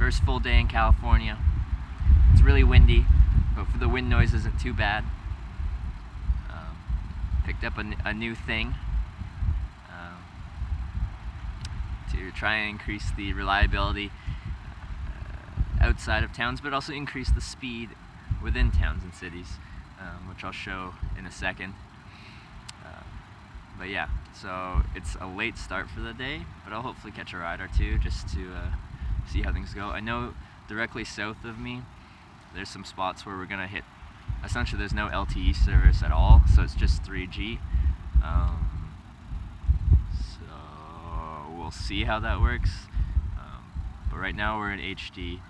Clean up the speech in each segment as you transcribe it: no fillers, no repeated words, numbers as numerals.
First full day in California. It's really windy, but the wind noise isn't too bad. Picked up a new thing to try and increase the reliability outside of towns, but also increase the speed within towns and cities, which I'll show in a second. But yeah, so it's a late start for the day, but I'll hopefully catch a ride or two just to see how things go. I know directly south of me there's some spots where we're gonna hit, essentially there's no LTE service at all, so it's just 3G. So we'll see how that works. But right now we're in HD.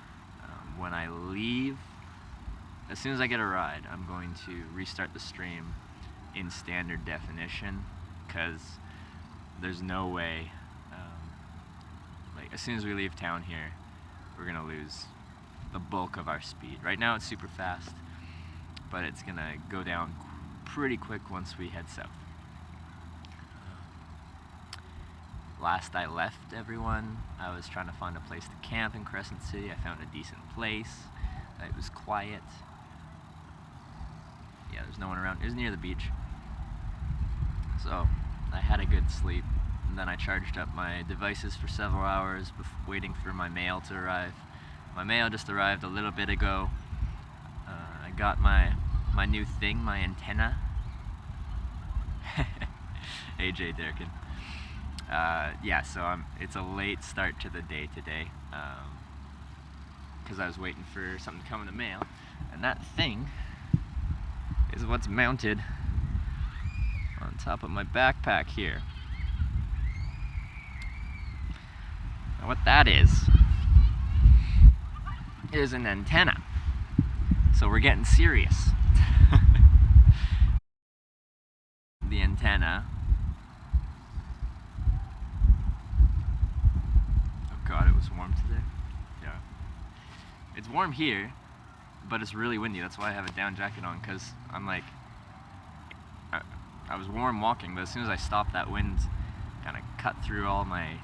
When I leave, as soon as I get a ride, I'm going to restart the stream in standard definition, because there's no way, like as soon as we leave town here, we're gonna lose the bulk of our speed. Right now it's super fast, but it's gonna go down pretty quick once we head south. Last I left everyone, I was trying to find a place to camp in Crescent City. I found a decent place. It was quiet. Yeah, there's no one around. It was near the beach. So I had a good sleep, and then I charged up my devices for several hours waiting for my mail to arrive. My mail just arrived a little bit ago. I got my new thing, my antenna. AJ Durkin. Yeah, so it's a late start to the day today, because I was waiting for something to come in the mail, and that thing is what's mounted on top of my backpack here. Now what that is an antenna. So we're getting serious. The antenna. Oh god, it was warm today. Yeah. It's warm here, but it's really windy. That's why I have a down jacket on, because I'm like, I was warm walking, but as soon as I stopped, that wind kind of cut through all my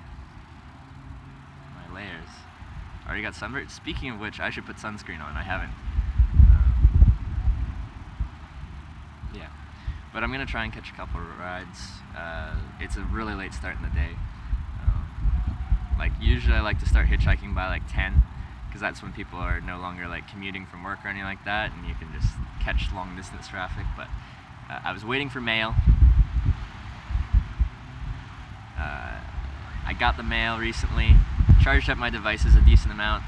layers. I already got sunburned. Speaking of which, I should put sunscreen on. I haven't. Yeah, but I'm gonna try and catch a couple of rides. It's a really late start in the day. Like usually I like to start hitchhiking by like 10, because that's when people are no longer like commuting from work or anything like that, and you can just catch long distance traffic. But I was waiting for mail. I got the mail recently, charged up my devices a decent amount,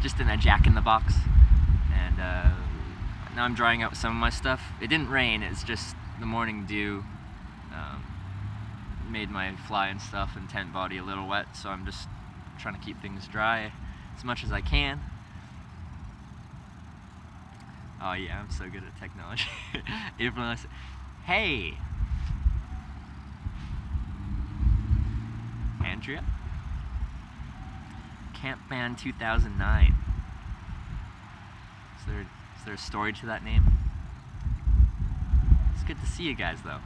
just in a jack-in-the-box, and now I'm drying out some of my stuff. It didn't rain, it's just the morning dew made my fly and stuff and tent body a little wet, so I'm just trying to keep things dry as much as I can. Oh yeah, I'm so good at technology. April, hey! Andrea? Camp Band 2009. Is there a story to that name? It's good to see you guys though.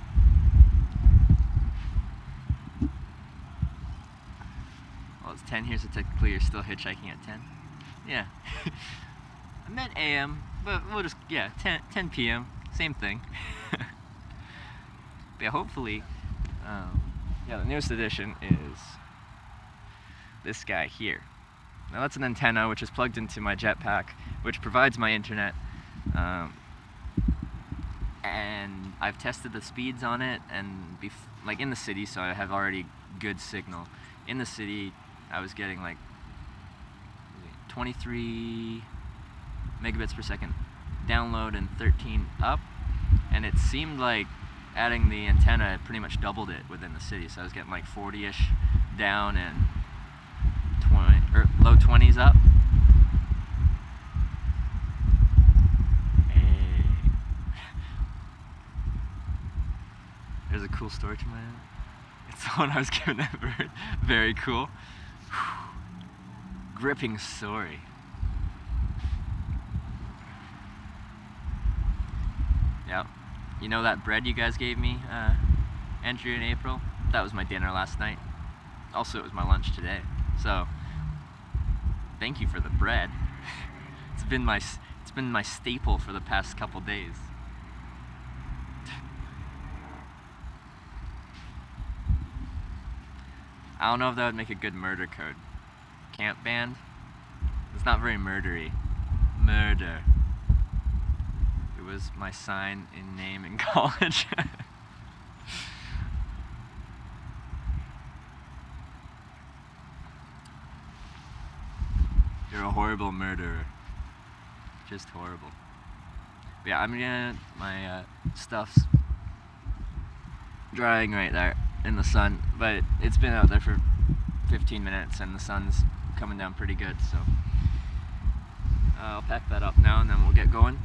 Well, it's 10 here, so technically you're still hitchhiking at 10. Yeah. I meant AM, but we'll just, yeah, 10 p.m. Same thing. But yeah, hopefully, yeah, the newest edition is this guy here. Now that's an antenna which is plugged into my jetpack, which provides my internet. And I've tested the speeds on it, and like in the city, so I have already good signal. In the city, I was getting like 23 megabits per second download and 13 up, and it seemed like adding the antenna pretty much doubled it within the city. So I was getting like 40-ish down and 20 or low 20s up. Hey. There's a cool story to my end. It's the one I was given at birth. Very cool. Gripping story. Yeah. You know that bread you guys gave me, Andrew and April? That was my dinner last night. Also, it was my lunch today. So, thank you for the bread. It's been my staple for the past couple days. I don't know if that would make a good murder code. Camp band? It's not very murdery. Murder. It was my sign in name in college. You're a horrible murderer. Just horrible. But yeah, my stuff's drying right there in the sun, but it's been out there for 15 minutes and the sun's coming down pretty good, so I'll pack that up now and then we'll get going.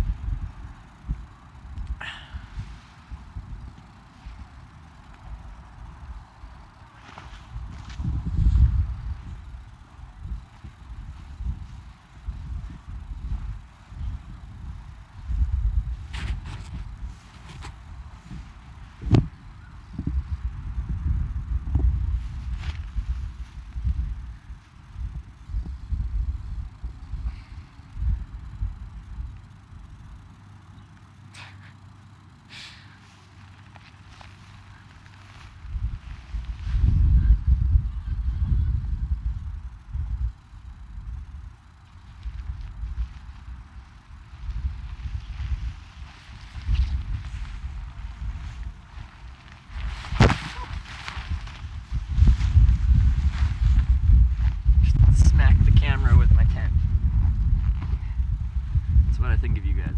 I think of you guys.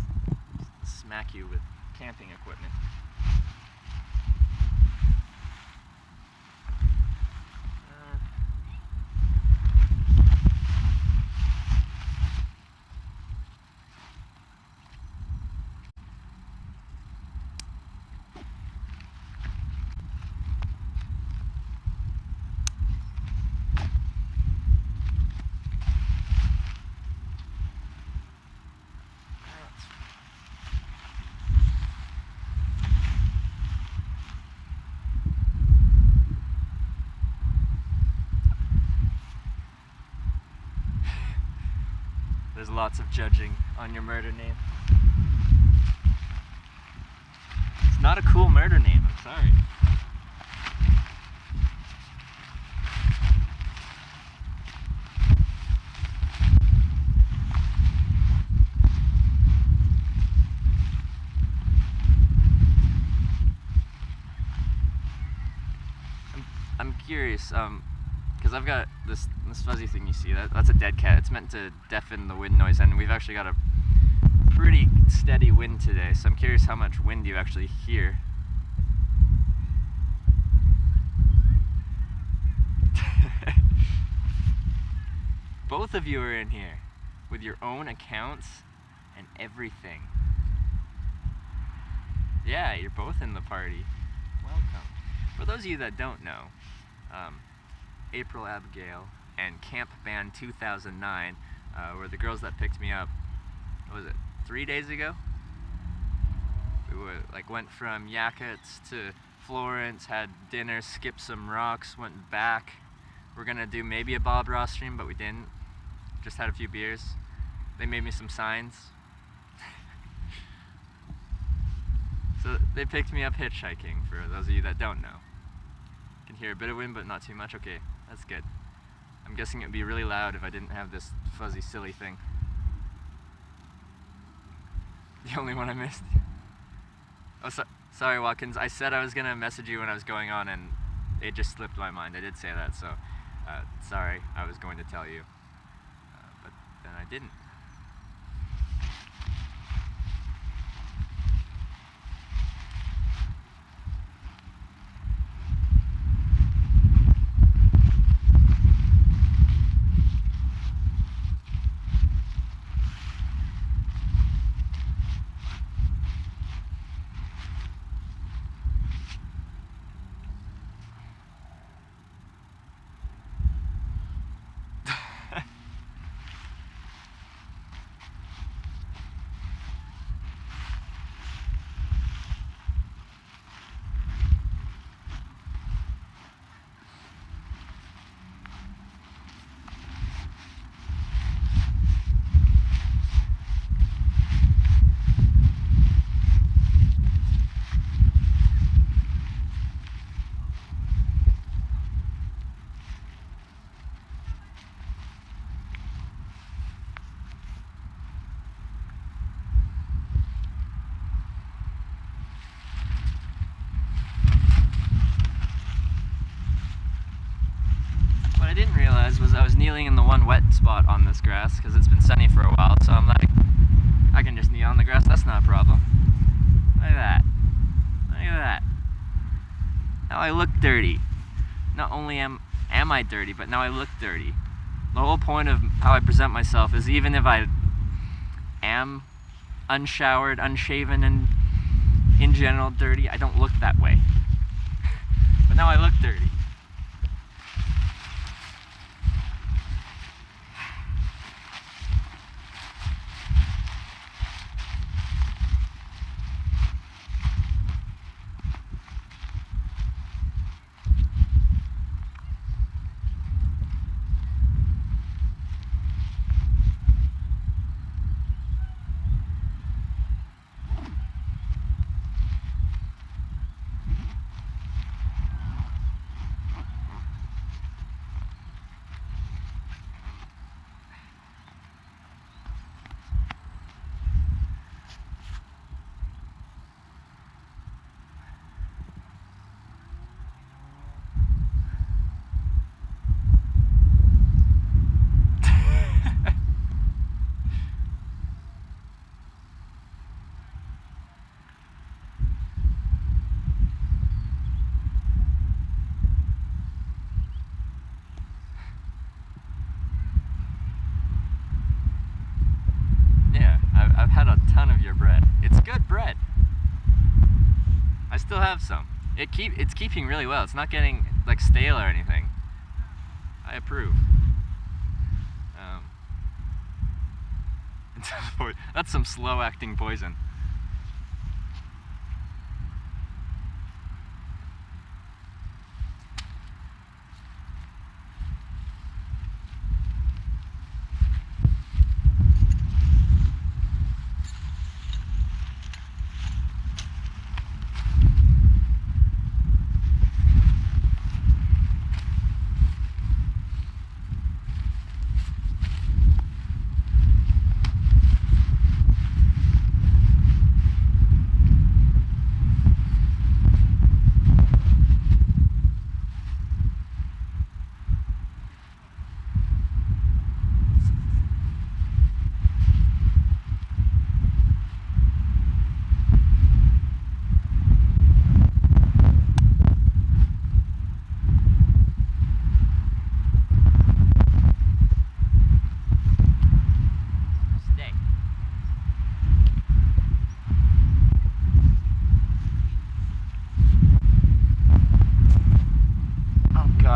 Smack you with camping equipment. There's lots of judging on your murder name. It's not a cool murder name, I'm sorry. I'm curious, because I've got this fuzzy thing you see, that's a dead cat. It's meant to deafen the wind noise, and we've actually got a pretty steady wind today, so I'm curious how much wind you actually hear. Both of you are in here with your own accounts and everything. Yeah, you're both in the party. Welcome. For those of you that don't know, April Abigail and Camp Band 2009 were the girls that picked me up, what was it, 3 days ago? We went from Yakutsk to Florence, had dinner, skipped some rocks, went back. We're gonna do maybe a Bob Ross stream, but we didn't. Just had a few beers. They made me some signs. So they picked me up hitchhiking, for those of you that don't know. You can hear a bit of wind, but not too much. Okay, that's good. I'm guessing it would be really loud if I didn't have this fuzzy, silly thing. The only one I missed. Oh, sorry, Watkins. I said I was gonna message you when I was going on, and it just slipped my mind. I did say that, so sorry. I was going to tell you, but then I didn't. kneeling in the one wet spot on this grass because it's been sunny for a while, so I'm like, I can just kneel on the grass, that's not a problem. Look at that. Look at that. Now I look dirty. Not only am I dirty, but now I look dirty. The whole point of how I present myself is even if I am unshowered, unshaven, and in general dirty, I don't look that way. But now I look dirty. I've had a ton of your bread. It's good bread. I still have some. It's keeping really well. It's not getting like stale or anything. I approve. That's some slow acting poison.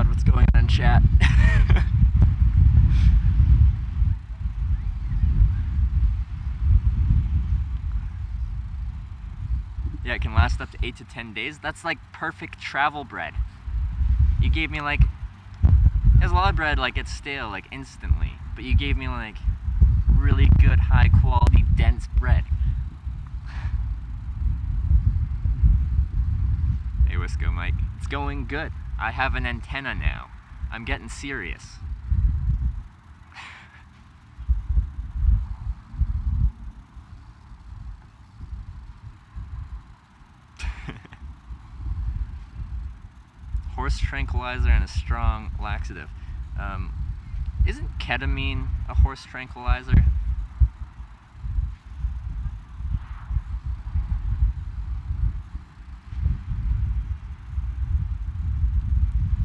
What's going on in chat? Yeah, it can last up to 8 to 10 days. That's like perfect travel bread. You gave me like, there's a lot of bread like it's stale like instantly, but you gave me like really good high quality dense bread. Hey Wisco Mike, it's going good. I have an antenna now. I'm getting serious. Horse tranquilizer and a strong laxative. Isn't ketamine a horse tranquilizer?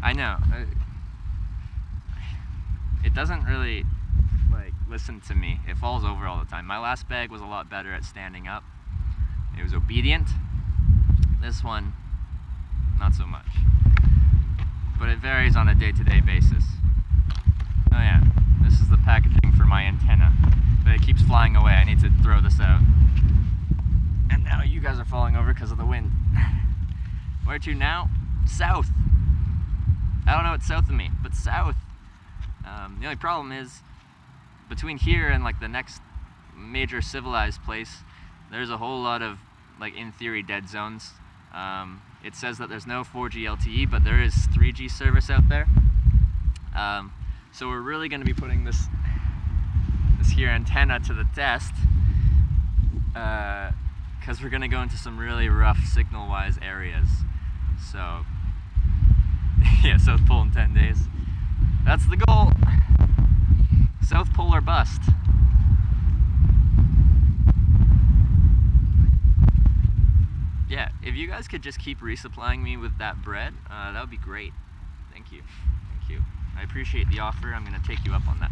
I know. It doesn't really like listen to me. It falls over all the time. My last bag was a lot better at standing up. It was obedient. This one, not so much. But it varies on a day-to-day basis. Oh yeah, this is the packaging for my antenna. But it keeps flying away. I need to throw this out. And now you guys are falling over because of the wind. Where to now? South. I don't know what's south of me, but south. The only problem is, between here and like the next major civilized place, there's a whole lot of, like in theory, dead zones. It says that there's no 4G LTE, but there is 3G service out there. So we're really going to be putting this here antenna to the test, because we're going to go into some really rough signal-wise areas. So yeah, South Pole in 10 days. That's the goal. South Pole or bust. Yeah, if you guys could just keep resupplying me with that bread, that would be great. Thank you. Thank you. I appreciate the offer. I'm going to take you up on that.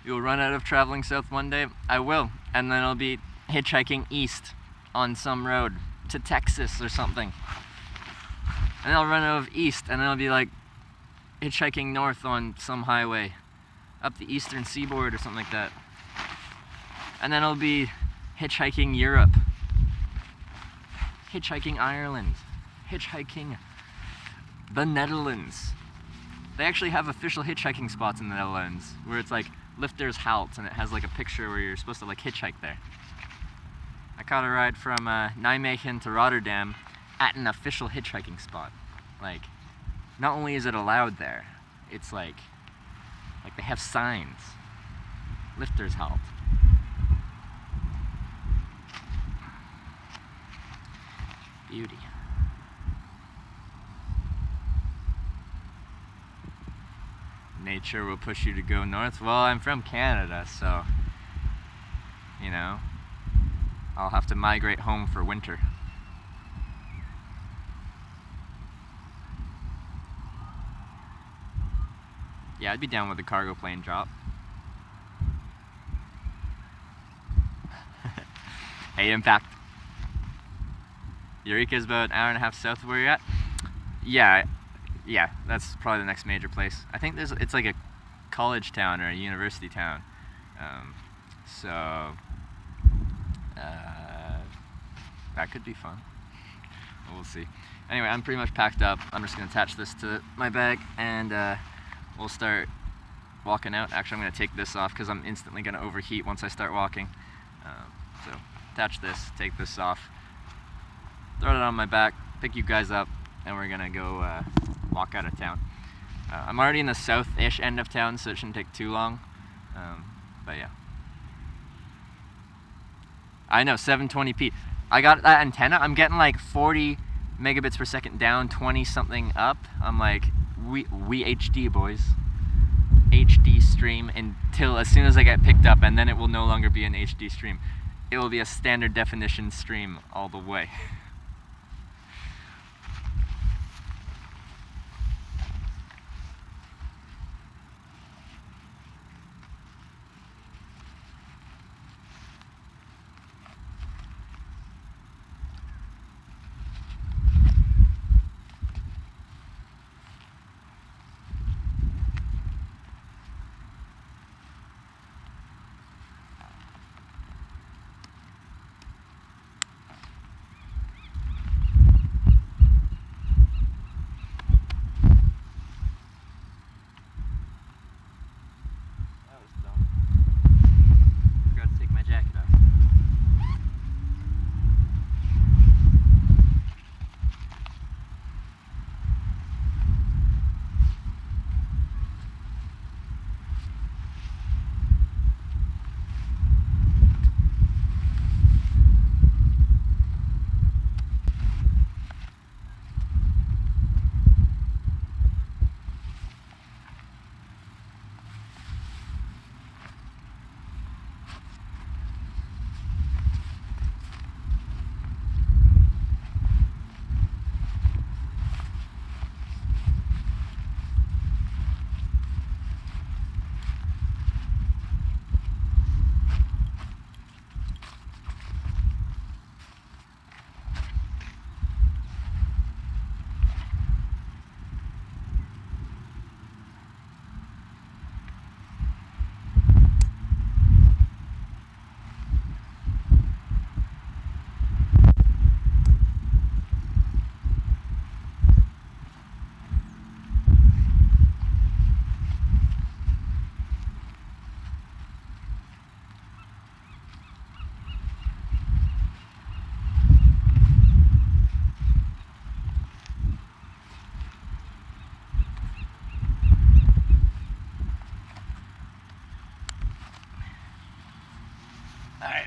You'll run out of traveling south one day? I will. And then I'll be hitchhiking east on some road to Texas or something. And then I'll run out of east and then I'll be like hitchhiking north on some highway up the eastern seaboard or something like that. And then I'll be hitchhiking Europe, hitchhiking Ireland, hitchhiking the Netherlands. They actually have official hitchhiking spots in the Netherlands where it's like Lifters Halt and it has like a picture where you're supposed to like hitchhike there. I caught a ride from Nijmegen to Rotterdam at an official hitchhiking spot. Like, not only is it allowed there, it's like they have signs. Lifters Halt. Beauty. Nature will push you to go north. Well, I'm from Canada, so, you know, I'll have to migrate home for winter. Yeah, I'd be down with a cargo plane drop. Hey, Impact. Eureka's about an hour and a half south of where you're at? Yeah, that's probably the next major place. I think it's like a college town or a university town. That could be fun. We'll see. Anyway, I'm pretty much packed up. I'm just gonna attach this to my bag and we'll start walking out. Actually, I'm gonna take this off because I'm instantly gonna overheat once I start walking. So attach this, take this off, throw it on my back, pick you guys up, and we're gonna go walk out of town. I'm already in the south-ish end of town, so it shouldn't take too long. But yeah. I know, 720p. I got that antenna. I'm getting like 40 megabits per second down, 20 something up. I'm like, we HD, boys. HD stream until as soon as I get picked up, and then it will no longer be an HD stream. It will be a standard definition stream all the way.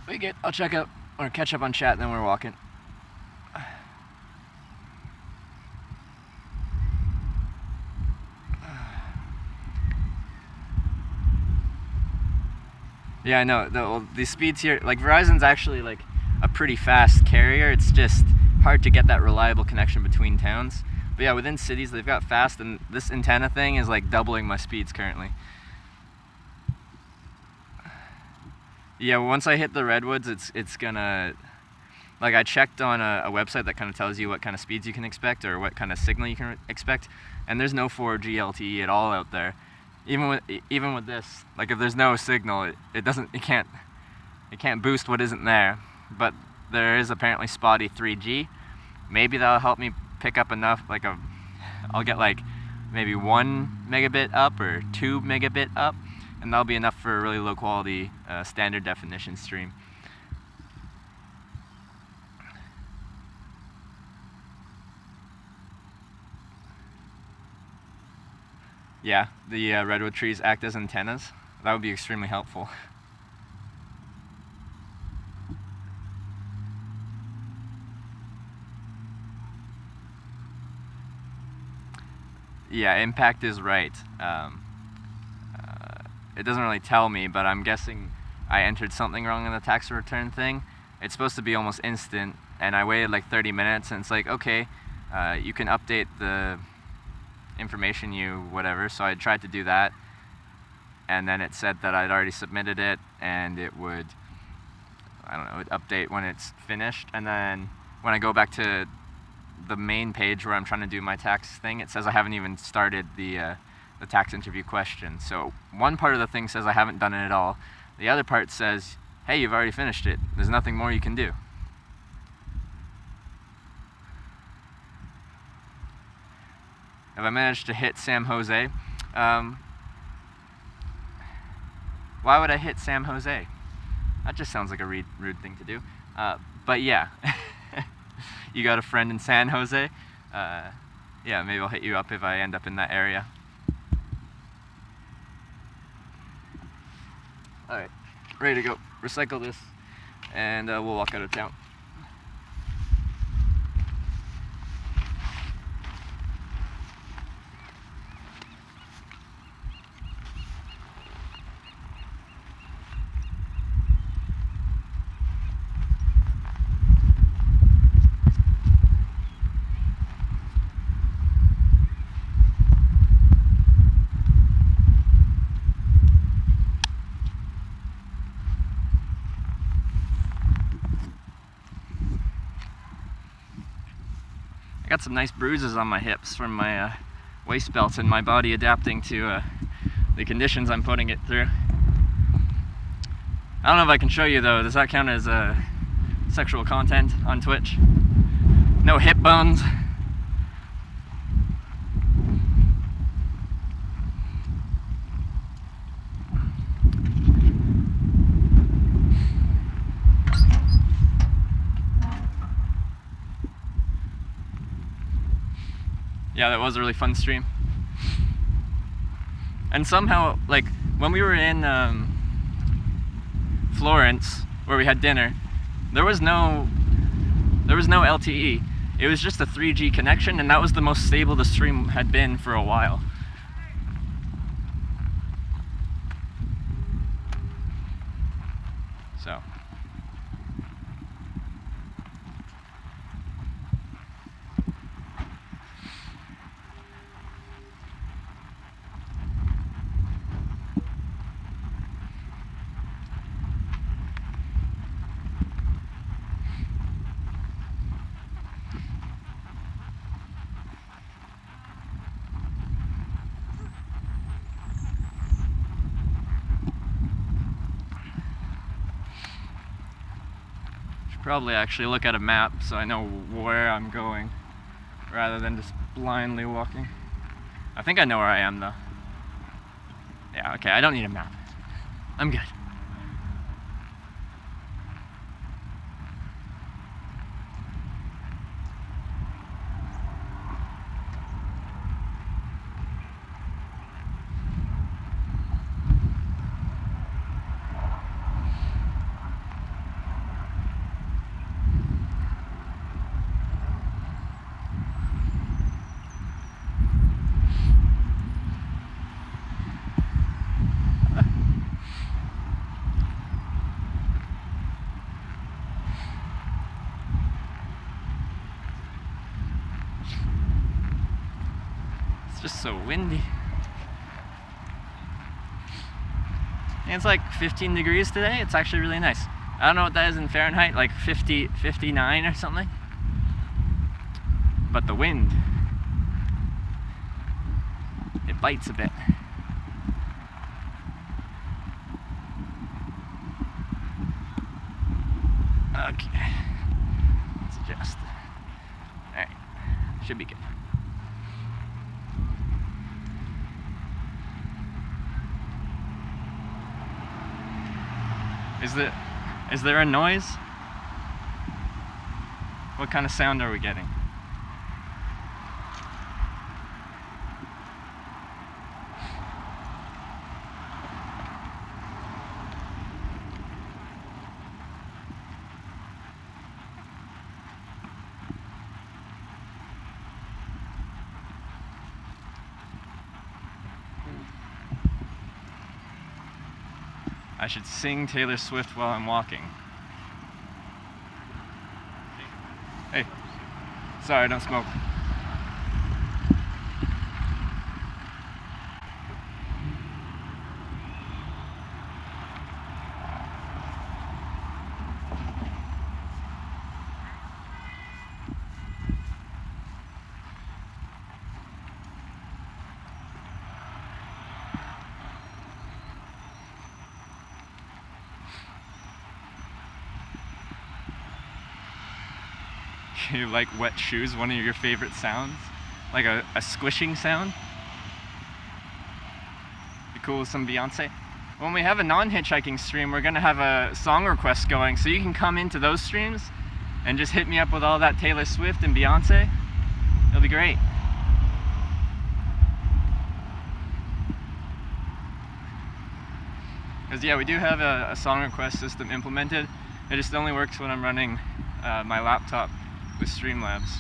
We get. I'll check up or catch up on chat, and then we're walking. Yeah, I know. The speeds here, like Verizon's actually like a pretty fast carrier. It's just hard to get that reliable connection between towns. But yeah, within cities they've got fast, and this antenna thing is like doubling my speeds currently. Yeah, once I hit the redwoods, it's gonna, like I checked on a website that kind of tells you what kind of speeds you can expect or what kind of signal you can expect, and there's no 4G LTE at all out there. Even with this, like if there's no signal, it can't boost what isn't there. But there is apparently spotty 3G. Maybe that'll help me pick up enough, I'll get like maybe 1 megabit up or 2 megabit up, and that'll be enough for a really low quality standard definition stream. Yeah, the redwood trees act as antennas. That would be extremely helpful. Yeah, impact is right. It doesn't really tell me, but I'm guessing I entered something wrong in the tax return thing. It's supposed to be almost instant, and I waited like 30 minutes, and it's like, okay, you can update the information whatever. So I tried to do that, and then it said that I'd already submitted it, and it would, I don't know, it would update when it's finished. And then when I go back to the main page where I'm trying to do my tax thing, it says I haven't even started the tax interview question. So one part of the thing says I haven't done it at all. The other part says, hey, you've already finished it. There's nothing more you can do. Have I managed to hit San Jose? Why would I hit San Jose? That just sounds like a rude thing to do. But yeah, you got a friend in San Jose? Yeah, maybe I'll hit you up if I end up in that area. Alright, ready to go. Recycle this, and we'll walk out of town. I got some nice bruises on my hips from my waist belt and my body adapting to the conditions I'm putting it through. I don't know if I can show you though. Does that count as sexual content on Twitch? No hip bones. Yeah, that was a really fun stream. And somehow, like, when we were in Florence, where we had dinner, there was no LTE. It was just a 3G connection, and that was the most stable the stream had been for a while. So. Probably actually look at a map so I know where I'm going rather than just blindly walking. I think I know where I am though. Yeah, okay, I don't need a map. I'm good. just so windy. And it's like 15 degrees today. It's actually really nice. I don't know what that is in Fahrenheit, like 50, 59 or something. But the wind, it bites a bit. Okay, let's adjust. Alright, should be good. Is there a noise? What kind of sound are we getting? I should sing Taylor Swift while I'm walking. Hey, sorry, I don't smoke. You like wet shoes, one of your favorite sounds? Like a squishing sound? Be cool with some Beyonce. When we have a non-hitchhiking stream, we're gonna have a song request going, so you can come into those streams and just hit me up with all that Taylor Swift and Beyonce. It'll be great. Because yeah, we do have a song request system implemented. It just only works when I'm running my laptop with Streamlabs.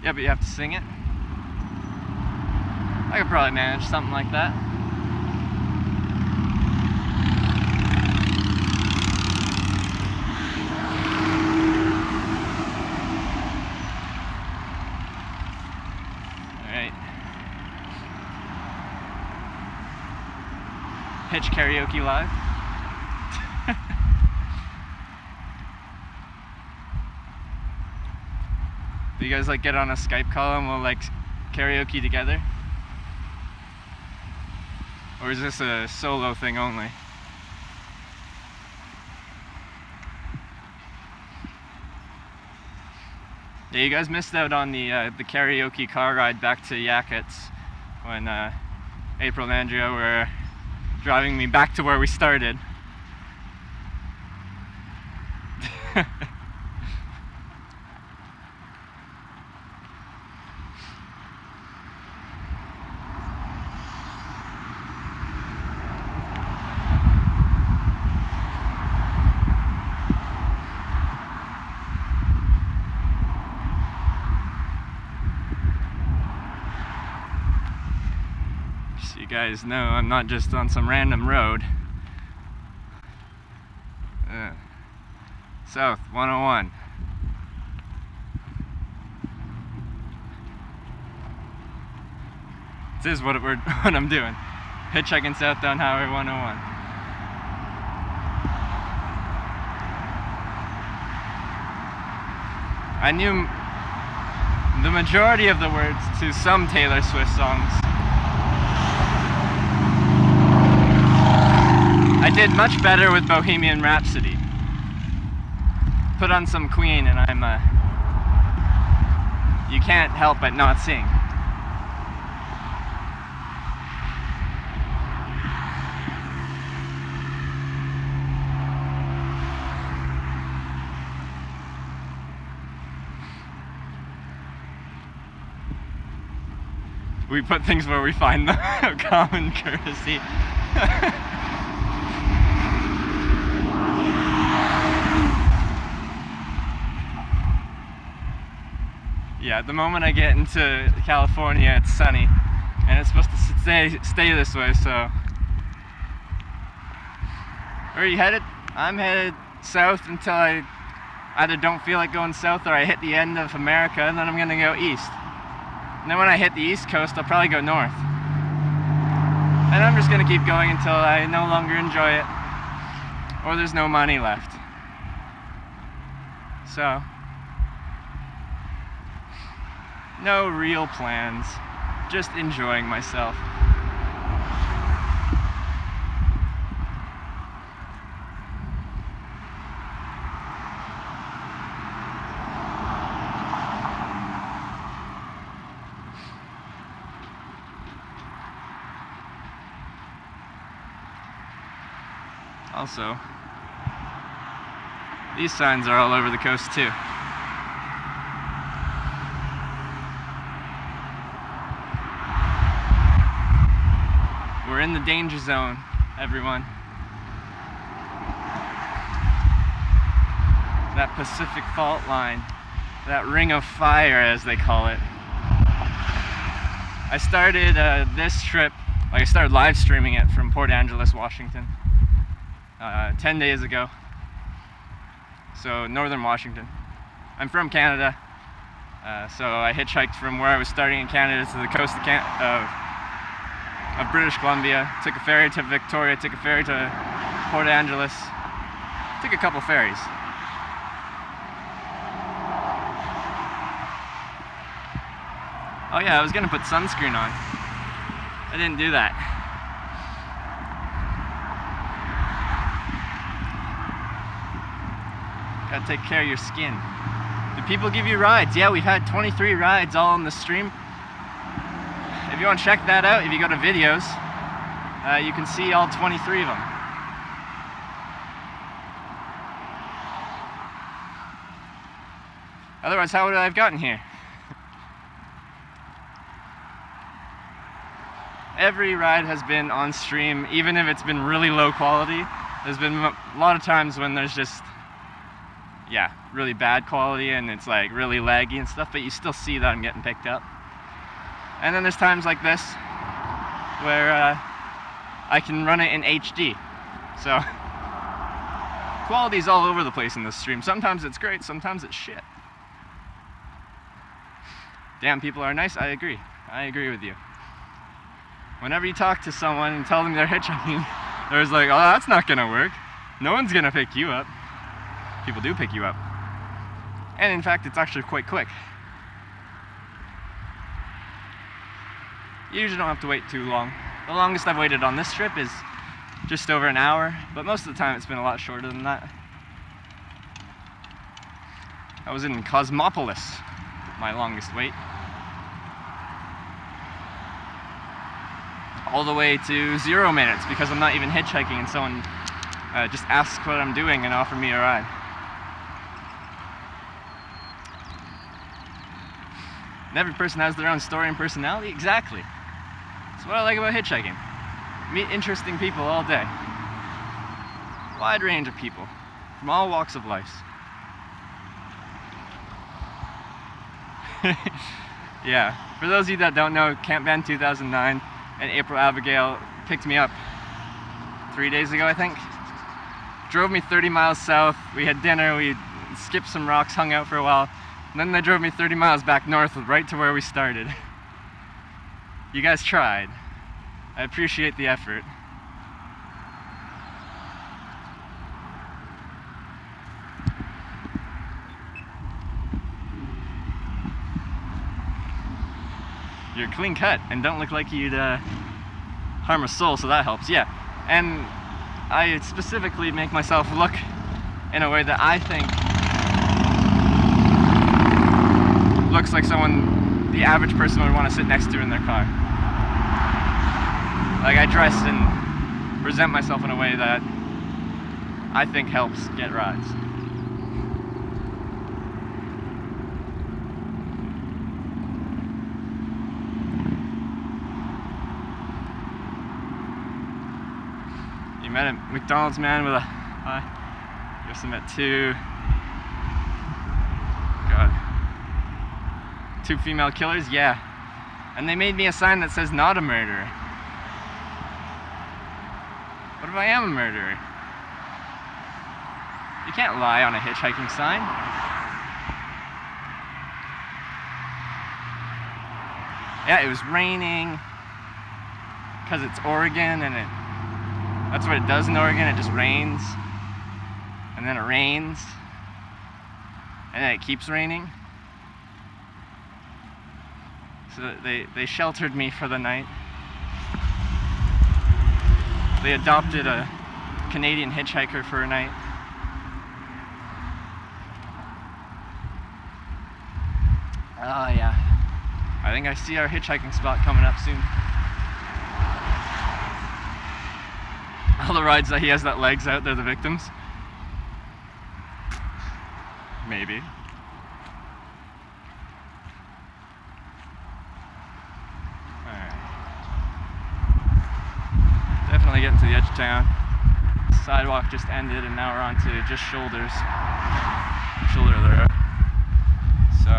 Yeah, but you have to sing it. I could probably manage something like that. Hitch karaoke live. Do you guys like get on a Skype call and we'll like karaoke together? Or is this a solo thing only? Yeah, you guys missed out on the karaoke car ride back to Yakutsk when April and Andrea were driving me back to where we started. So you guys know I'm not just on some random road. South 101. This is what I'm doing. Hitchhiking south down Highway 101. I knew the majority of the words to some Taylor Swift songs. I did much better with Bohemian Rhapsody. Put on some Queen and I'm you can't help but not sing. We put things where we find them. Common courtesy. Yeah, at the moment I get into California, it's sunny, and it's supposed to stay this way, so Where are you headed? I'm headed south until I either don't feel like going south or I hit the end of America, and then I'm gonna go east. And then when I hit the east coast, I'll probably go north. And I'm just gonna keep going until I no longer enjoy it, or there's no money left. So, no real plans, just enjoying myself. Also, these signs are all over the coast too. We're in the danger zone, everyone. That Pacific Fault line, that ring of fire as they call it. I started this trip, I started live streaming it from Port Angeles, Washington, 10 days ago. So northern Washington. I'm from Canada, so I hitchhiked from where I was starting in Canada to the coast of British Columbia. Took a ferry to Victoria, took a ferry to Port Angeles, took a couple ferries. Oh yeah, I was gonna put sunscreen on. I didn't do that. Gotta take care of your skin. Do people give you rides? Yeah, we've had 23 rides all on the stream. If you want to check that out, if you go to videos, you can see all 23 of them. Otherwise, how would I have gotten here? Every ride has been on stream, even if it's been really low quality. There's been a lot of times when there's just, yeah, really bad quality and it's like really laggy and stuff, but you still see that I'm getting picked up. And then there's times like this where I can run it in HD. So quality's all over the place in this stream. Sometimes it's great, sometimes it's shit. Damn, people are nice. I agree with you. Whenever you talk to someone and tell them they're hitchhiking, they're like, oh, that's not gonna work. No one's gonna pick you up. People do pick you up. And in fact, it's actually quite quick. You usually don't have to wait too long. The longest I've waited on this trip is just over an hour, but most of the time it's been a lot shorter than that. I was in Cosmopolis, my longest wait. All the way to 0 minutes because I'm not even hitchhiking and someone just asks what I'm doing and offer me a ride. And every person has their own story and personality. Exactly. That's what I like about hitchhiking. Meet interesting people all day. Wide range of people from all walks of life. Yeah, for those of you that don't know, Camp Bend 2009 and April Abigail picked me up 3 days ago, I think. Drove me 30 miles south. We had dinner, we skipped some rocks, hung out for a while. And then they drove me 30 miles back north, right to where we started. You guys tried. I appreciate the effort. You're clean cut and don't look like you'd harm a soul, so that helps. Yeah, and I specifically make myself look in a way that I think looks like someone the average person would want to sit next to in their car. Like, I dress and present myself in a way that I think helps get rides. You met a McDonald's man with a, guess I met two, God, 2 female killers, yeah. And they made me a sign that says not a murderer. What if I am a murderer? You can't lie on a hitchhiking sign. Yeah, it was raining because it's Oregon, and that's what it does in Oregon. It just rains, and then it rains, and then it keeps raining. So they sheltered me for the night. They adopted a Canadian hitchhiker for a night. Oh yeah. I think I see our hitchhiking spot coming up soon. All the rides that he has that legs out, they're the victims. Maybe. Alright. Definitely getting to the edge of town. Sidewalk just ended and now we're on to just shoulders. Shoulder of the road. So,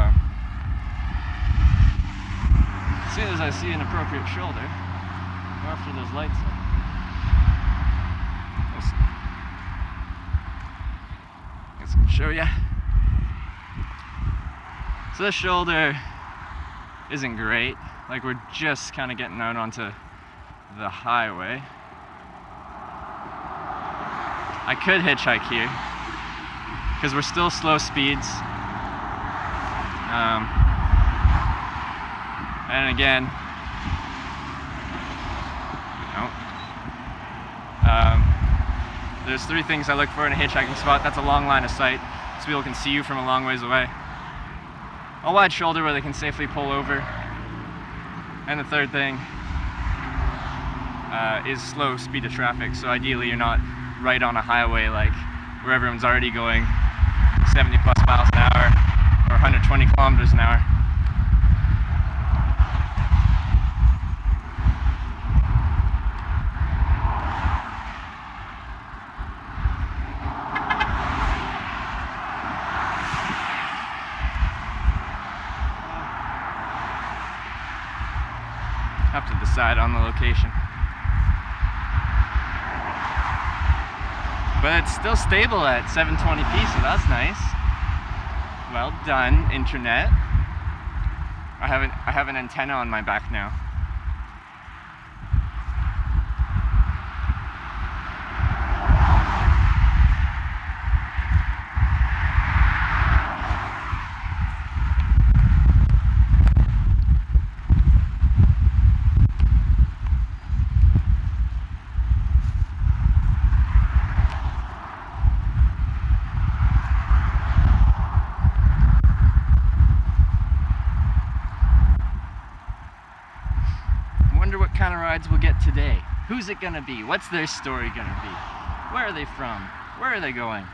as soon as I see an appropriate shoulder, or after those lights up, I can show you. So this shoulder isn't great. Like, we're just kind of getting out onto the highway. I could hitchhike here because we're still slow speeds. And again, there's three things I look for in a hitchhiking spot. That's a long line of sight, so people can see you from a long ways away. A wide shoulder where they can safely pull over. And the third thing is slow speed of traffic. So ideally you're not right on a highway like where everyone's already going 70 plus miles an hour or 120 kilometers an hour. Have to decide on the location. But it's still stable at 720p, so that's nice. Well done, internet. I have an antenna on my back now. What kind of rides we'll get today. Who's it gonna be? What's their story gonna be? Where are they from? Where are they going?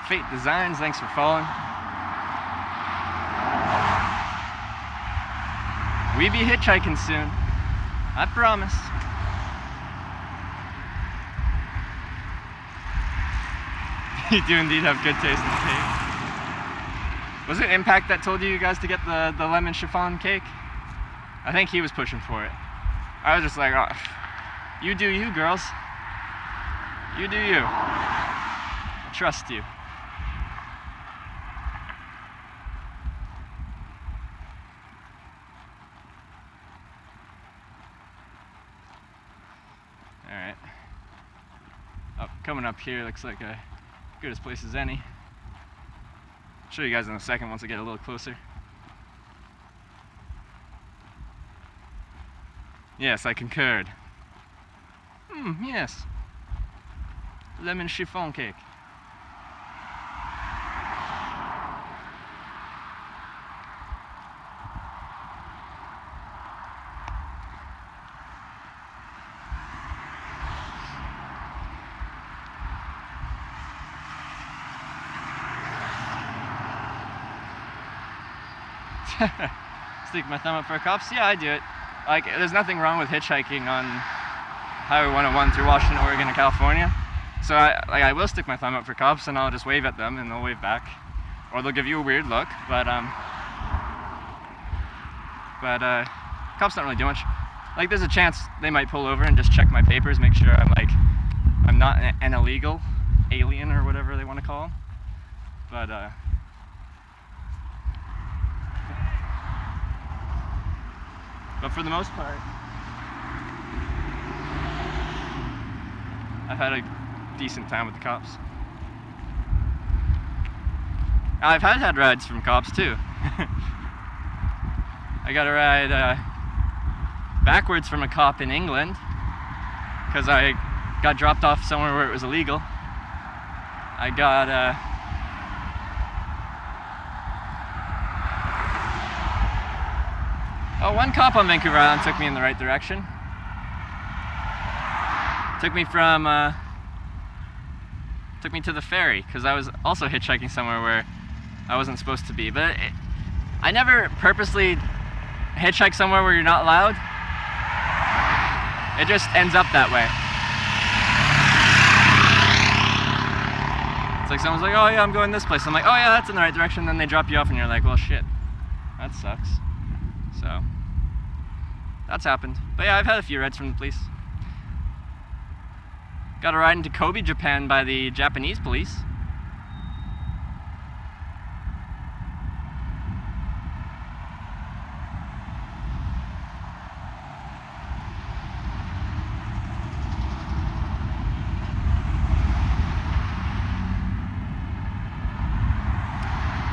Fate Designs, thanks for following. We be hitchhiking soon. I promise. You do indeed have good taste in cake. Was it Impact that told you guys to get the lemon chiffon cake? I think he was pushing for it. I was just like, oh, you do you, girls. You do you. I trust you. Alright. Oh, coming up here looks like a good as place as any. I'll show you guys in a second once I get a little closer. Yes, I concurred. Yes. Lemon chiffon cake. Stick my thumb up for cops? Yeah, I do it. Like, there's nothing wrong with hitchhiking on Highway 101 through Washington, Oregon, and California. So I will stick my thumb up for cops, and I'll just wave at them, and they'll wave back, or they'll give you a weird look. But cops don't really do much. Like, there's a chance they might pull over and just check my papers, make sure I'm not an illegal alien or whatever they want to call them. But for the most part, I've had a decent time with the cops. I've had rides from cops too. I got a ride backwards from a cop in England because I got dropped off somewhere where it was illegal. I got one cop on Vancouver Island took me in the right direction. Took me to the ferry because I was also hitchhiking somewhere where I wasn't supposed to be. But I never purposely hitchhike somewhere where you're not allowed. It just ends up that way. It's like someone's like, oh yeah, I'm going this place. I'm like, oh yeah, that's in the right direction. Then they drop you off and you're like, well shit, that sucks. So that's happened. But yeah, I've had a few rides from the police. Got a ride into Kobe, Japan by the Japanese police.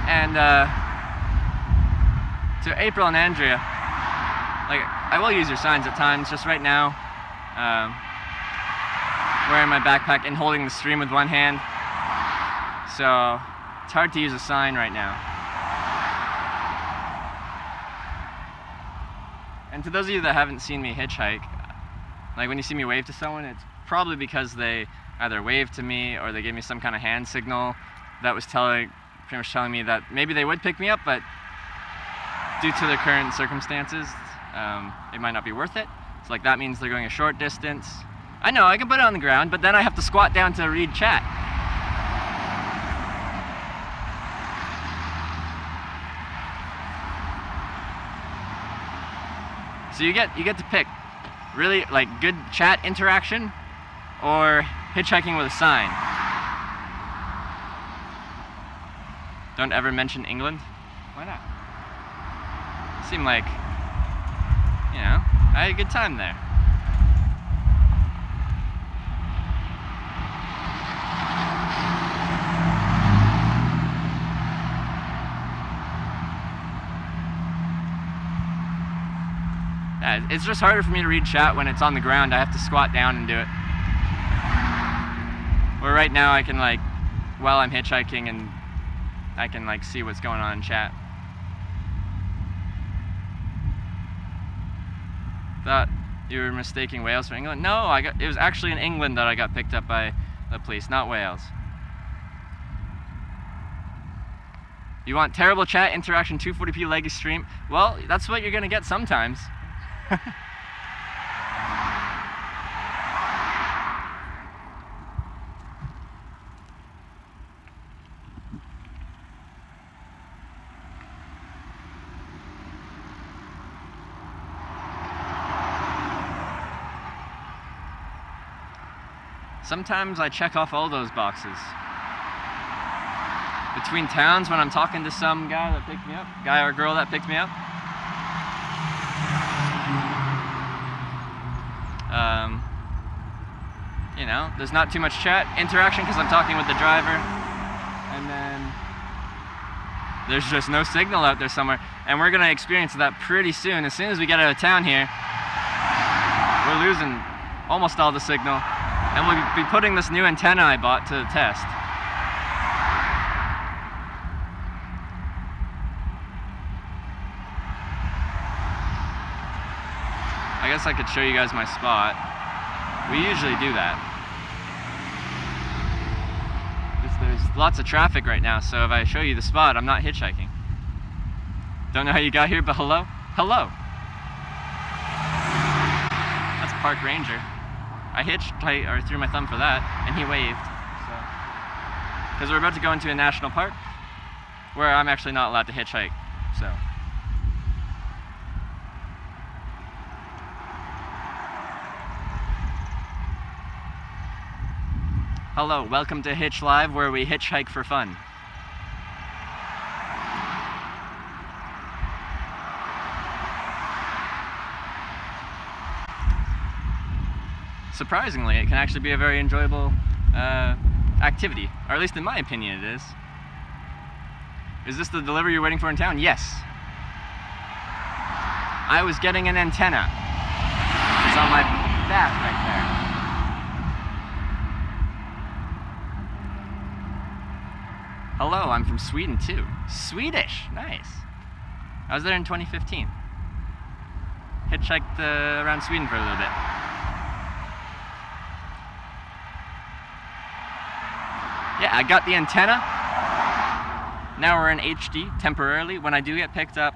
And to April and Andrea, like, I will use your signs at times. Just right now, wearing my backpack and holding the stream with one hand, so it's hard to use a sign right now. And to those of you that haven't seen me hitchhike, like when you see me wave to someone, it's probably because they either waved to me or they gave me some kind of hand signal that was pretty much telling me that maybe they would pick me up, but due to the current circumstances, it might not be worth it. So like that means they're going a short distance. I know, I can put it on the ground, but then I have to squat down to read chat. So you get to pick really like good chat interaction or hitchhiking with a sign. Don't ever mention England. Why not? Seemed like, you know, I had a good time there. Yeah, it's just harder for me to read chat when it's on the ground. I have to squat down and do it. Where right now I can, like, while I'm hitchhiking, and I can like see what's going on in chat. Thought you were mistaking Wales for England? No, it was actually in England that I got picked up by the police, not Wales. You want terrible chat interaction, 240p leggy stream? Well, that's what you're gonna get sometimes. Sometimes I check off all those boxes. Between towns, when I'm talking to some guy that picked me up, guy or girl that picked me up. You know, there's not too much chat interaction because I'm talking with the driver. And then there's just no signal out there somewhere. And we're gonna experience that pretty soon. As soon as we get out of town here, we're losing almost all the signal. And we'll be putting this new antenna I bought to the test. I guess I could show you guys my spot. We usually do that. There's lots of traffic right now, so if I show you the spot, I'm not hitchhiking. Don't know how you got here, but hello? Hello! That's Park Ranger. I threw my thumb for that, and he waved. Because we're about to go into a national park where I'm actually not allowed to hitchhike. So Hello, welcome to Hitch Live, where we hitchhike for fun. Surprisingly, it can actually be a very enjoyable activity, or at least in my opinion it is. Is this the delivery you're waiting for in town? Yes. I was getting an antenna. It's on my back right there. Hello, I'm from Sweden too. Swedish, nice. I was there in 2015. Hitchhiked around Sweden for a little bit. Yeah, I got the antenna. Now we're in HD temporarily. When I do get picked up,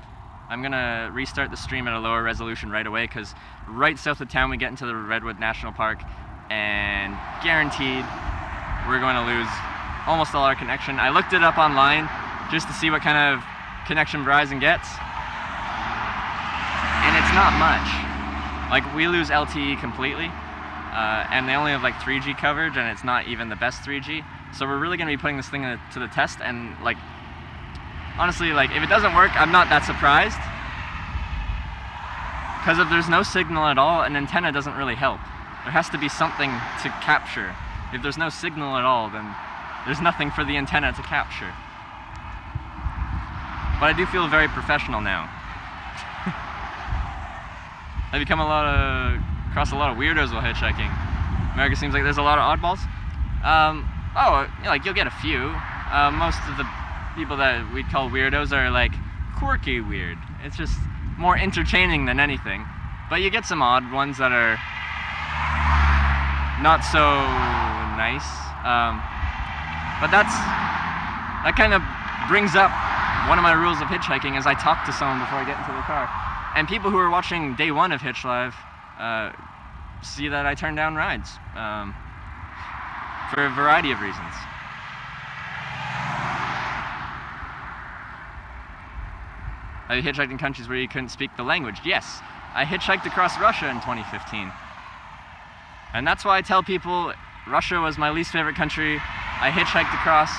I'm gonna restart the stream at a lower resolution right away, because right south of town we get into the Redwood National Park, and guaranteed we're going to lose almost all our connection. I looked it up online just to see what kind of connection Verizon gets, and it's not much. Like, we lose LTE completely, and they only have like 3G coverage, and it's not even the best 3G. So we're really going to be putting this thing to the test, and like, honestly, like, if it doesn't work, I'm not that surprised, because if there's no signal at all, an antenna doesn't really help. There has to be something to capture. If there's no signal at all, then there's nothing for the antenna to capture. But I do feel very professional now. I've become across a lot of weirdos while hitchhiking. America seems like there's a lot of oddballs. Like, you'll get a few. Most of the people that we'd call weirdos are like quirky weird. It's just more entertaining than anything. But you get some odd ones that are not so nice. But that kind of brings up one of my rules of hitchhiking, is I talk to someone before I get into the car. And people who are watching day one of Hitch Live see that I turn down rides for a variety of reasons. Have you hitchhiked in countries where you couldn't speak the language? Yes. I hitchhiked across Russia in 2015. And that's why I tell people Russia was my least favorite country I hitchhiked across.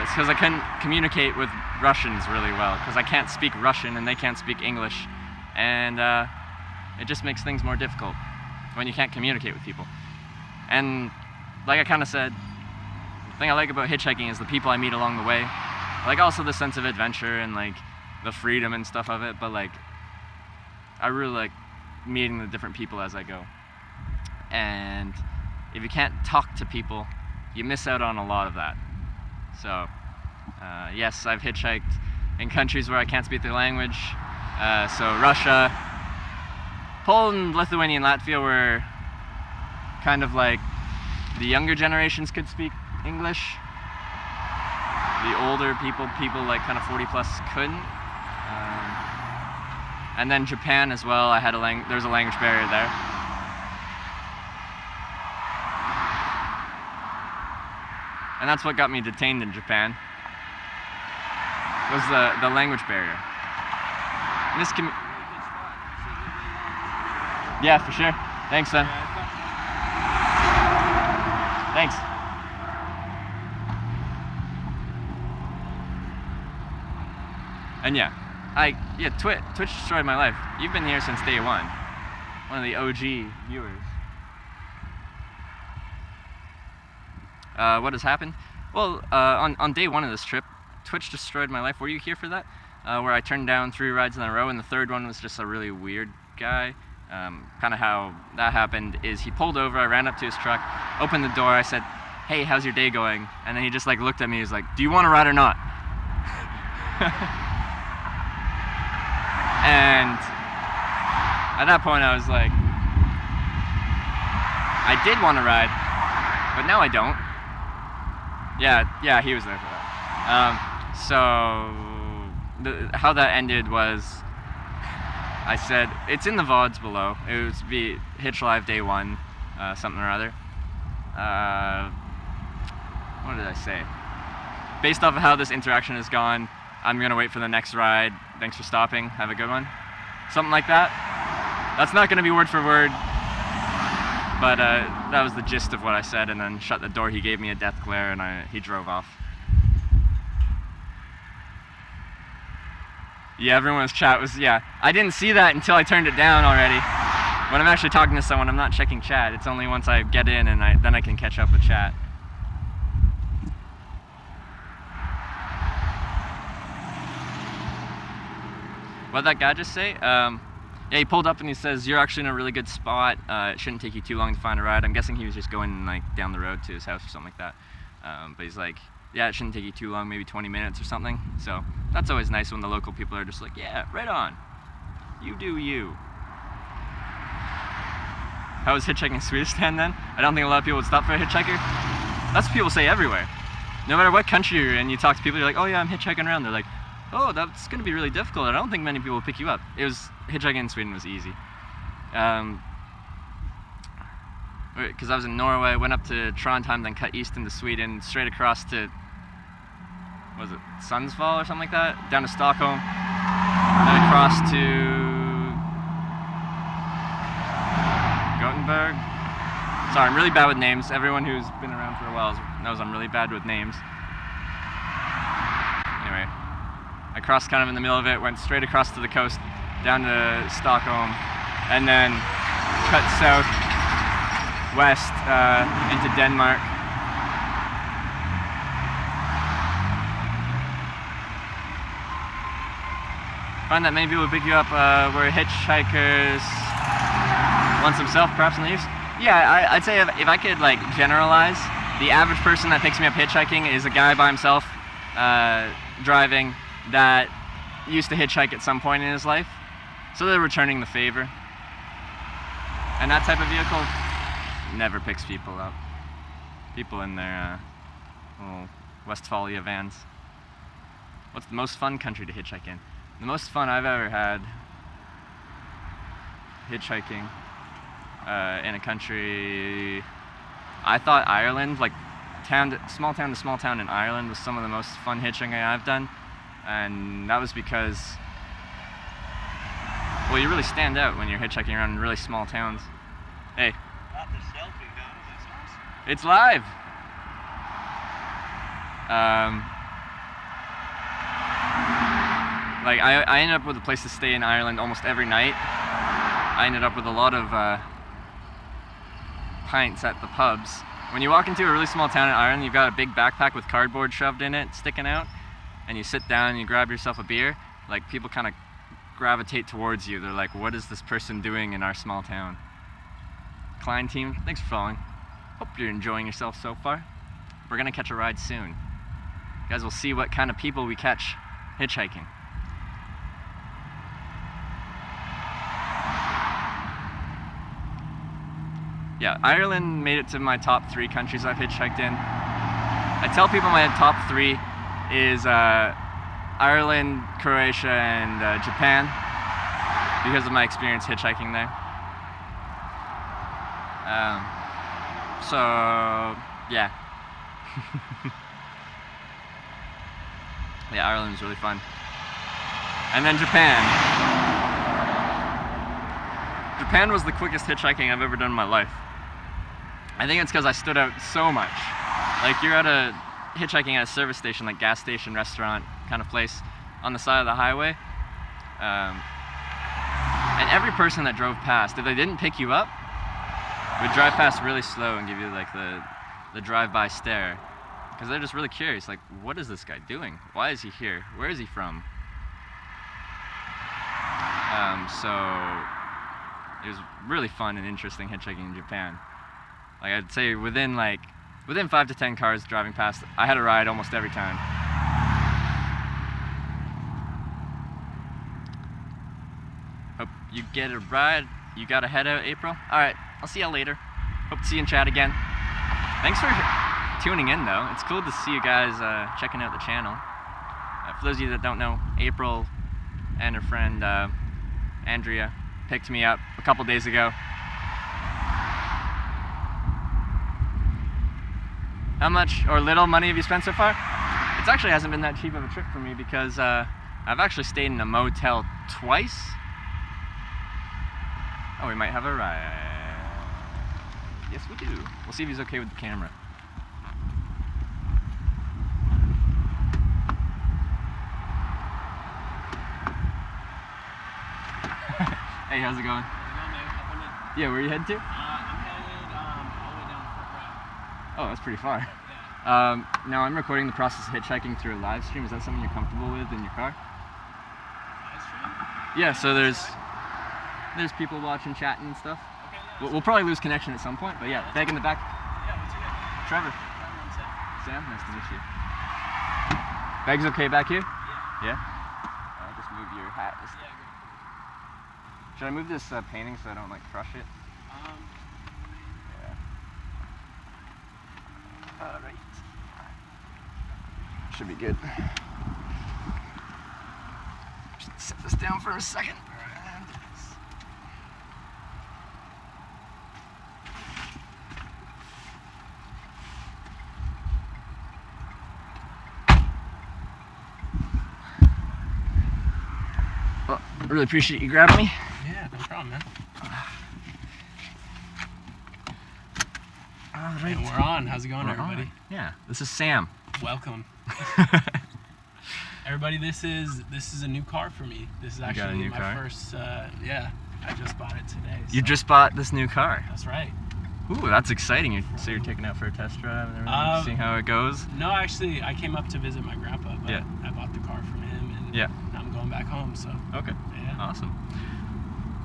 It's because I couldn't communicate with Russians really well, because I can't speak Russian and they can't speak English. And it just makes things more difficult when you can't communicate with people. And like I kind of said, the thing I like about hitchhiking is the people I meet along the way. Like, also the sense of adventure and like the freedom and stuff of it, but like, I really like meeting the different people as I go. And if you can't talk to people, you miss out on a lot of that. So, yes, I've hitchhiked in countries where I can't speak the language. So Russia, Poland, Lithuania, and Latvia were kind of like the younger generations could speak English. The older people like kind of 40 plus couldn't. And then Japan as well, there's a language barrier there. And that's what got me detained in Japan, was the language barrier. Yeah, for sure. Thanks, son. Thanks. And yeah, Twitch destroyed my life. You've been here since day one. One of the OG viewers. What has happened? Well, on day one of this trip, Twitch destroyed my life. Were you here for that? Where I turned down 3 rides in a row, and the third one was just a really weird guy. Kind of how that happened is he pulled over, I ran up to his truck, opened the door, I said, "Hey, how's your day going?" And then he just like looked at me, he was like, "Do you want to ride or not?" And at that point I was like, I did want to ride, but now I don't. Yeah, he was there for that. How that ended was, I said, it's in the VODs below. It was be Hitch Live day 1, something or other. What did I say? Based off of how this interaction has gone, I'm gonna wait for the next ride. Thanks for stopping. Have a good one. Something like that. That's not gonna be word for word. But that was the gist of what I said, and then shut the door. He gave me a death glare, and he drove off. Yeah, everyone's chat was, yeah. I didn't see that until I turned it down already. When I'm actually talking to someone, I'm not checking chat. It's only once I get in and then I can catch up with chat. What'd that guy just say? Yeah, he pulled up and he says, "You're actually in a really good spot. It shouldn't take you too long to find a ride." I'm guessing he was just going like down the road to his house or something like that. But he's like, "Yeah, it shouldn't take you too long, maybe 20 minutes or something." So that's always nice when the local people are just like, "Yeah, right on. You do you." How was hitchhiking in Swedish then? I don't think a lot of people would stop for a hitchhiker. That's what people say everywhere. No matter what country you're in, you talk to people, you're like, "Oh yeah, I'm hitchhiking around." They're like, "Oh, that's going to be really difficult. I don't think many people will pick you up." Hitchhiking in Sweden was easy. Because I was in Norway, went up to Trondheim, then cut east into Sweden, straight across to, was it Sundsvall or something like that? Down to Stockholm, then across to Gothenburg. Sorry, I'm really bad with names. Everyone who's been around for a while knows I'm really bad with names. Anyway, I crossed kind of in the middle of it, went straight across to the coast, down to Stockholm, and then cut south, west into Denmark. Find that many people pick you up were hitchhikers once himself, perhaps in the news. Yeah, I'd say if I could like generalize, the average person that picks me up hitchhiking is a guy by himself driving that used to hitchhike at some point in his life, so they're returning the favor. And that type of vehicle never picks people up. People in their little Westphalia vans. What's the most fun country to hitchhike in? The most fun I've ever had hitchhiking in a country, I thought Ireland, like small town to small town in Ireland was some of the most fun hitchhiking I've done. And that was because, well, you really stand out when you're hitchhiking around in really small towns. Hey. Not the selfie down to this house. It's live. Like I ended up with a place to stay in Ireland almost every night. I ended up with a lot of pints at the pubs. When you walk into a really small town in Ireland, you've got a big backpack with cardboard shoved in it, sticking out, and you sit down and you grab yourself a beer, like people kind of gravitate towards you. They're like, "What is this person doing in our small town?" Klein team, thanks for following. Hope you're enjoying yourself so far. We're gonna catch a ride soon. You guys will see what kind of people we catch hitchhiking. Yeah, Ireland made it to my top 3 countries I've hitchhiked in. I tell people my top 3 is Ireland, Croatia, and Japan because of my experience hitchhiking there. So, yeah. Yeah, Ireland was really fun. And then Japan. Japan was the quickest hitchhiking I've ever done in my life. I think it's because I stood out so much. Like, you're hitchhiking at a service station, like gas station, restaurant kind of place on the side of the highway. And every person that drove past, if they didn't pick you up, would drive past really slow and give you like the drive-by stare. Because they're just really curious, like, what is this guy doing? Why is he here? Where is he from? So it was really fun and interesting hitchhiking in Japan. Like, I'd say within 5 to 10 cars driving past, I had a ride almost every time. Hope you get a ride. You gotta head out, April? Alright, I'll see you later. Hope to see you in chat again. Thanks for tuning in, though. It's cool to see you guys checking out the channel. For those of you that don't know, April and her friend Andrea picked me up a couple days ago. How much or little money have you spent so far? It actually hasn't been that cheap of a trip for me because I've actually stayed in a motel twice. Oh, we might have a ride. Yes, we do. We'll see if he's okay with the camera. Hey, how's it going? Yeah, where are you headed to? I'm headed all the way down to Fort Bragg. Oh, that's pretty far. Yeah. Now I'm recording the process of hitchhiking through a live stream. Is that something you're comfortable with in your car? Live stream? Yeah, so there's people watching, chatting and stuff. Okay, yeah. We'll probably lose connection at some point, but yeah, back in the back. Yeah, what's your name? Trevor. I'm Sam. Sam, nice to meet you. Bag's okay back here? Yeah. Yeah? Just move your hat. Yeah, good. Should I move this painting so I don't like crush it? Yeah. Alright. Should be good. Just set this down for a second. Well, I really appreciate you grabbing me. Yeah, no problem, man. Alright. And we're on. How's it going, everybody? Yeah, this is Sam. Welcome. Everybody, this is a new car for me. This is got a actually new my car? first. Yeah, I just bought it today. You so- just bought this new car. That's right. Ooh, that's exciting. So you're taking it out for a test drive and everything, seeing how it goes? No, actually, I came up to visit my grandpa, but Yeah. I bought the car from him, and Yeah. now I'm going back home. So Okay. yeah. Awesome.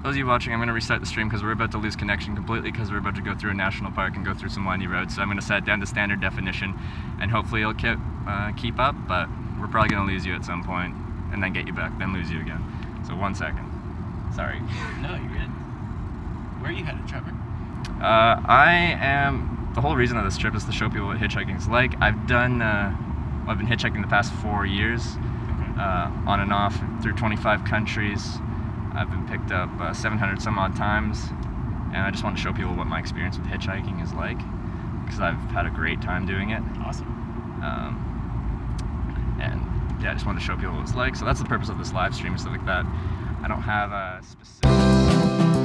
Those of you watching, I'm going to restart the stream because we're about to lose connection completely because we're about to go through a national park and go through some windy roads. So I'm going to set it down to standard definition and hopefully it'll keep up, but we're probably going to lose you at some point and then get you back, then lose you again. So 1 second. Sorry. No, you're good. Where are you headed, Trevor? The whole reason of this trip is to show people what hitchhiking is like. I've been hitchhiking the past 4 years, on and off through 25 countries. I've been picked up 700 some odd times, and I just want to show people what my experience with hitchhiking is like, because I've had a great time doing it. Awesome. And yeah, I just wanted to show people what it's like. So that's the purpose of this live stream and stuff like that. I don't have a specific...